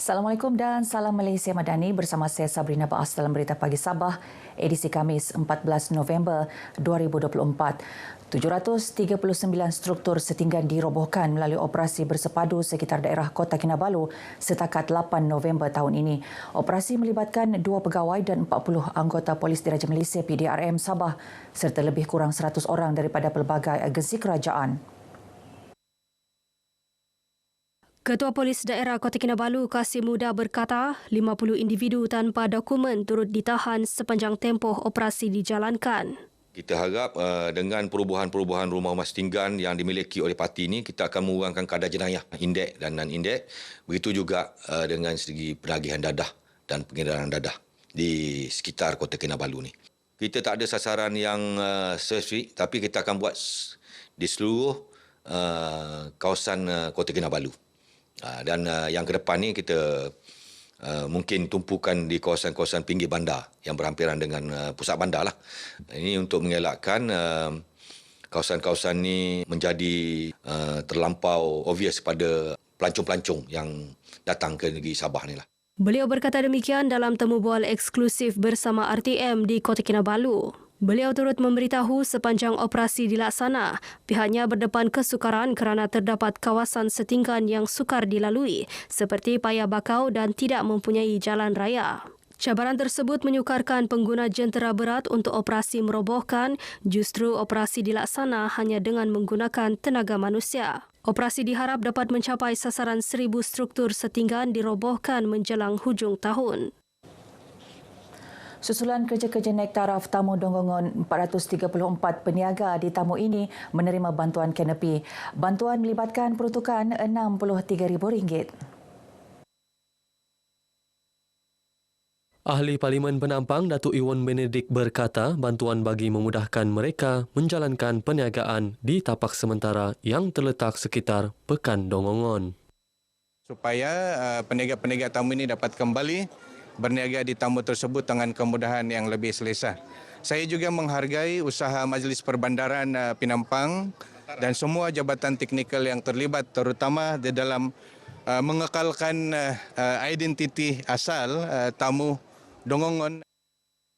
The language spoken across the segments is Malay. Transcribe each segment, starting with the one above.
Assalamualaikum dan salam Malaysia Madani, bersama saya Sabrina Baas dalam Berita Pagi Sabah, edisi Khamis 14 November 2024. 739 struktur setinggan dirobohkan melalui operasi bersepadu sekitar daerah Kota Kinabalu setakat 8 November tahun ini. Operasi melibatkan 2 pegawai dan 40 anggota Polis Diraja Malaysia PDRM Sabah serta lebih kurang 100 orang daripada pelbagai agensi kerajaan. Ketua Polis Daerah Kota Kinabalu, Kasim Muda berkata 50 individu tanpa dokumen turut ditahan sepanjang tempoh operasi dijalankan. Kita harap dengan perubahan-perubahan rumah emas tinggan yang dimiliki oleh parti ini, kita akan mengurangkan kadar jenayah indeks dan non-indeks. Begitu juga dengan segi penagihan dadah dan pengedaran dadah di sekitar Kota Kinabalu ini. Kita tak ada sasaran yang spesifik, tapi kita akan buat di seluruh kawasan Kota Kinabalu. Dan yang ke depan ni kita mungkin tumpukan di kawasan-kawasan pinggir bandar yang berhampiran dengan pusat bandar lah. Ini untuk mengelakkan kawasan-kawasan ni menjadi terlampau obvious pada pelancong-pelancong yang datang ke negeri Sabah ni lah. Beliau berkata demikian dalam temu bual eksklusif bersama RTM di Kota Kinabalu. Beliau turut memberitahu sepanjang operasi dilaksana, pihaknya berdepan kesukaran kerana terdapat kawasan setinggan yang sukar dilalui seperti Paya Bakau dan tidak mempunyai jalan raya. Cabaran tersebut menyukarkan pengguna jentera berat untuk operasi merobohkan, justru operasi dilaksana hanya dengan menggunakan tenaga manusia. Operasi diharap dapat mencapai sasaran 1,000 struktur setinggan dirobohkan menjelang hujung tahun. Susulan kerja-kerja naik taraf, tamu Donggongon 434 peniaga di tamu ini menerima bantuan kanopi. Bantuan melibatkan peruntukan RM63,000. Ahli Parlimen Penampang Datuk Iwan Benedict berkata bantuan bagi memudahkan mereka menjalankan perniagaan di tapak sementara yang terletak sekitar Pekan Donggongon. Supaya peniaga-peniaga tamu ini dapat kembali berniaga di tamu tersebut dengan kemudahan yang lebih selesa. Saya juga menghargai usaha Majlis Perbandaran Penampang dan semua jabatan teknikal yang terlibat, terutama di dalam mengekalkan identiti asal tamu Donggongon.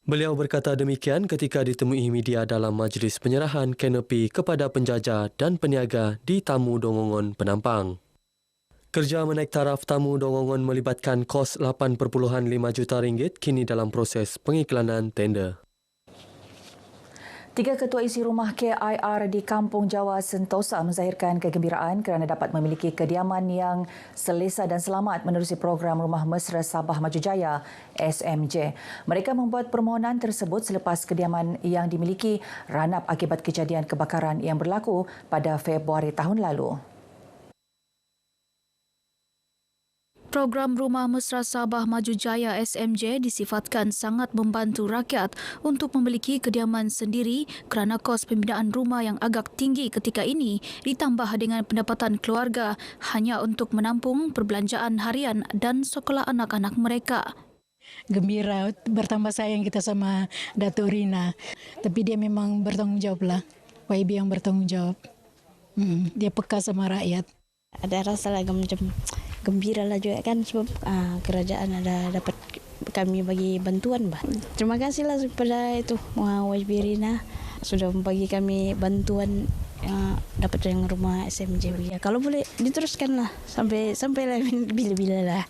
Beliau berkata demikian ketika ditemui media dalam majlis penyerahan kanopi kepada penjajah dan peniaga di tamu Donggongon Penampang. Kerja menaik taraf tamu Donggongon melibatkan kos RM8.5 juta kini dalam proses pengiklanan tender. 3 ketua isi rumah KIR di Kampung Jawa Sentosa menzahirkan kegembiraan kerana dapat memiliki kediaman yang selesa dan selamat menerusi program Rumah Mesra Sabah Maju Jaya SMJ. Mereka membuat permohonan tersebut selepas kediaman yang dimiliki ranap akibat kejadian kebakaran yang berlaku pada Februari tahun lalu. Program Rumah Mesra Sabah Maju Jaya SMJ disifatkan sangat membantu rakyat untuk memiliki kediaman sendiri kerana kos pembinaan rumah yang agak tinggi ketika ini ditambah dengan pendapatan keluarga hanya untuk menampung perbelanjaan harian dan sekolah anak-anak mereka. Gembira, bertambah sayang kita sama Datuk Rina. Tapi dia memang bertanggungjawab lah. YB yang bertanggungjawab. Dia peka sama rakyat. Ada rasa lagi macam gembira lah juga kan sebab kerajaan ada dapat kami bagi bantuan. Terima kasihlah kepada itu YB Rina sudah membagi kami bantuan dapat yang rumah SMJ. Ya, kalau boleh diteruskanlah sampai bila-bila lah.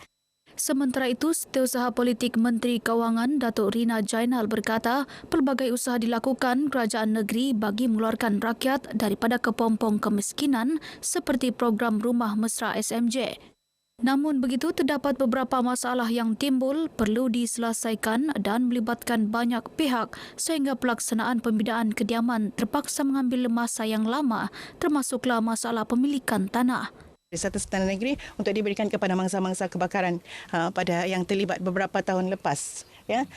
Sementara itu, Setiausaha Politik Menteri Kewangan Datuk Rina Jainal berkata pelbagai usaha dilakukan kerajaan negeri bagi mengeluarkan rakyat daripada kepompong kemiskinan seperti program Rumah Mesra SMJ. Namun begitu, terdapat beberapa masalah yang timbul perlu diselesaikan dan melibatkan banyak pihak sehingga pelaksanaan pembinaan kediaman terpaksa mengambil masa yang lama, termasuklah masalah pemilikan tanah. Satu tanah negeri untuk diberikan kepada mangsa-mangsa kebakaran pada yang terlibat beberapa tahun lepas. Ya,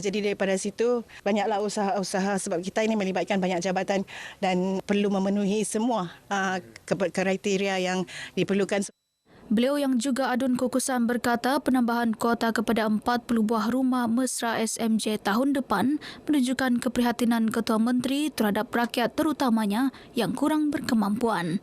jadi daripada situ banyaklah usaha-usaha sebab kita ini melibatkan banyak jabatan dan perlu memenuhi semua kriteria yang diperlukan. Beliau yang juga adun kukusan berkata penambahan kuota kepada 40 buah rumah mesra SMJ tahun depan menunjukkan keprihatinan Ketua Menteri terhadap rakyat terutamanya yang kurang berkemampuan.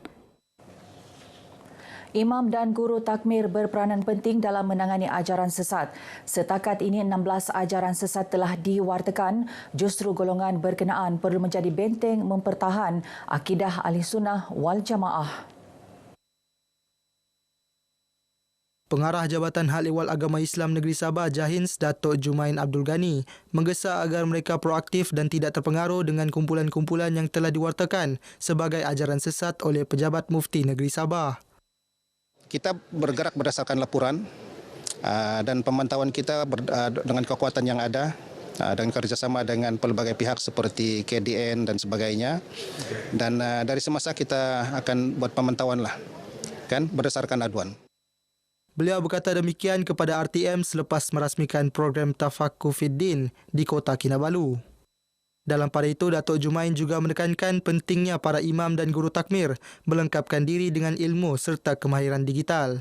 Imam dan guru takmir berperanan penting dalam menangani ajaran sesat. Setakat ini 16 ajaran sesat telah diwartakan. Justru golongan berkenaan perlu menjadi benteng mempertahan akidah Ahli Sunnah wal Jamaah. Pengarah Jabatan Hal Ehwal Agama Islam Negeri Sabah Jahins Datuk Jumain Abdul Ghani menggesa agar mereka proaktif dan tidak terpengaruh dengan kumpulan-kumpulan yang telah diwartakan sebagai ajaran sesat oleh pejabat mufti Negeri Sabah. Kita bergerak berdasarkan laporan dan pemantauan kita dengan kekuatan yang ada dengan kerjasama dengan pelbagai pihak seperti KDN dan sebagainya. Dan dari semasa kita akan buat pemantauan lah, kan, berdasarkan aduan. Beliau berkata demikian kepada RTM selepas merasmikan program Tafaqquh Fiddin di Kota Kinabalu. Dalam pada itu, Datuk Jumain juga menekankan pentingnya para imam dan guru takmir melengkapkan diri dengan ilmu serta kemahiran digital.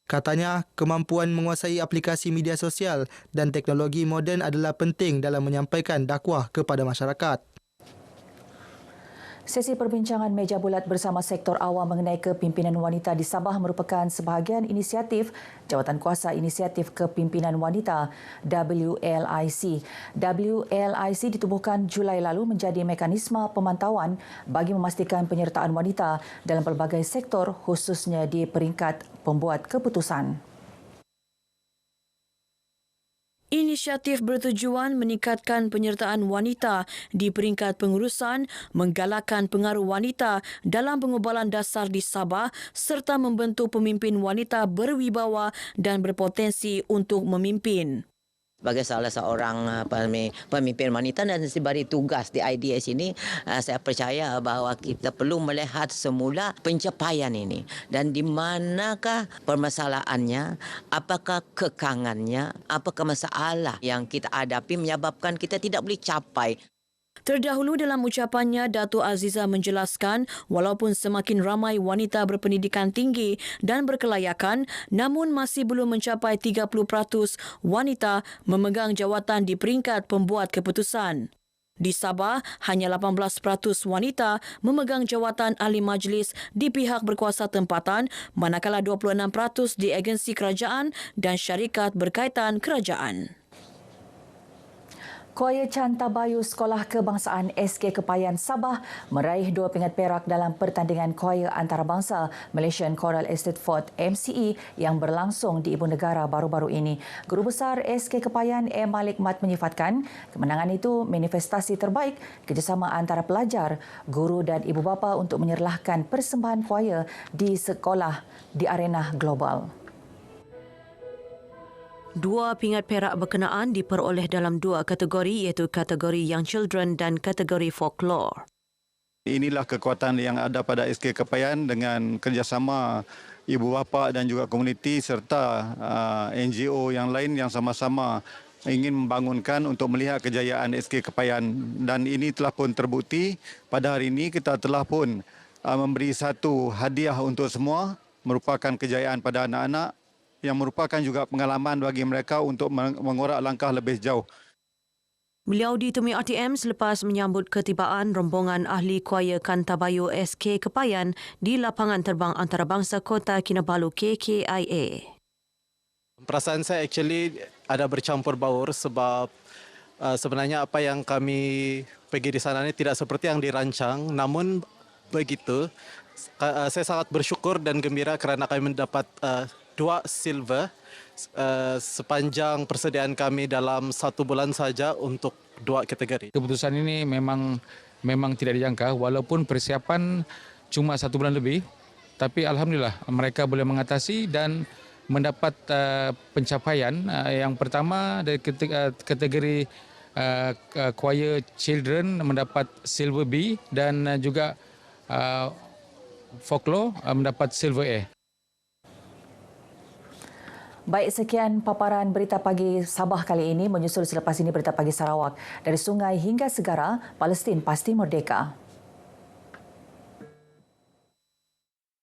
Katanya, kemampuan menguasai aplikasi media sosial dan teknologi moden adalah penting dalam menyampaikan dakwah kepada masyarakat. Sesi perbincangan meja bulat bersama sektor awam mengenai kepimpinan wanita di Sabah merupakan sebahagian inisiatif Jawatan Kuasa Inisiatif Kepimpinan Wanita WLIC. WLIC ditubuhkan Julai lalu menjadi mekanisme pemantauan bagi memastikan penyertaan wanita dalam pelbagai sektor khususnya di peringkat pembuat keputusan. Inisiatif bertujuan meningkatkan penyertaan wanita di peringkat pengurusan, menggalakkan pengaruh wanita dalam pengubalan dasar di Sabah serta membentuk pemimpin wanita berwibawa dan berpotensi untuk memimpin. Sebagai salah seorang pemimpin wanita dan sebagai tugas di IDS ini, saya percaya bahawa kita perlu melihat semula pencapaian ini dan di manakah permasalahannya, apakah kekangannya, apakah masalah yang kita hadapi menyebabkan kita tidak boleh capai. Terdahulu dalam ucapannya, Datuk Aziza menjelaskan walaupun semakin ramai wanita berpendidikan tinggi dan berkelayakan, namun masih belum mencapai 30% wanita memegang jawatan di peringkat pembuat keputusan. Di Sabah, hanya 18% wanita memegang jawatan ahli majlis di pihak berkuasa tempatan, manakala 26% di agensi kerajaan dan syarikat berkaitan kerajaan. Choir Cantabayu Sekolah Kebangsaan SK Kepayan Sabah meraih 2 pingat perak dalam pertandingan choir antarabangsa Malaysian Choral Estate Fort MCE yang berlangsung di Ibu Negara baru-baru ini. Guru Besar SK Kepayan M. Malik Mat menyifatkan kemenangan itu manifestasi terbaik kerjasama antara pelajar, guru dan ibu bapa untuk menyerlahkan persembahan choir di sekolah di arena global. 2 pingat perak berkenaan diperoleh dalam 2 kategori iaitu kategori Young Children dan kategori Folklore. Inilah kekuatan yang ada pada SK Kepayan dengan kerjasama ibu bapa dan juga komuniti serta NGO yang lain yang sama-sama ingin membangunkan untuk melihat kejayaan SK Kepayan dan ini telah pun terbukti. Pada hari ini kita telah pun memberi satu hadiah untuk semua merupakan kejayaan pada anak-anak yang merupakan juga pengalaman bagi mereka untuk mengorak langkah lebih jauh. Beliau ditemui RTM selepas menyambut ketibaan rombongan ahli choir Cantabayu SK Kepayan di lapangan terbang antarabangsa Kota Kinabalu KKIA. Perasaan saya actually ada bercampur baur sebab sebenarnya apa yang kami pergi di sana ini tidak seperti yang dirancang, namun begitu saya sangat bersyukur dan gembira kerana kami mendapat 2 silver sepanjang persediaan kami dalam 1 bulan saja untuk 2 kategori. Keputusan ini memang tidak dijangka walaupun persiapan cuma 1 bulan lebih, tapi alhamdulillah mereka boleh mengatasi dan mendapat pencapaian. Yang pertama dari kategori choir children mendapat silver B dan juga folklore mendapat silver A. Baik, sekian paparan Berita Pagi Sabah kali ini. Menyusul selepas ini Berita Pagi Sarawak. Dari sungai hingga segara, Palestin pasti merdeka.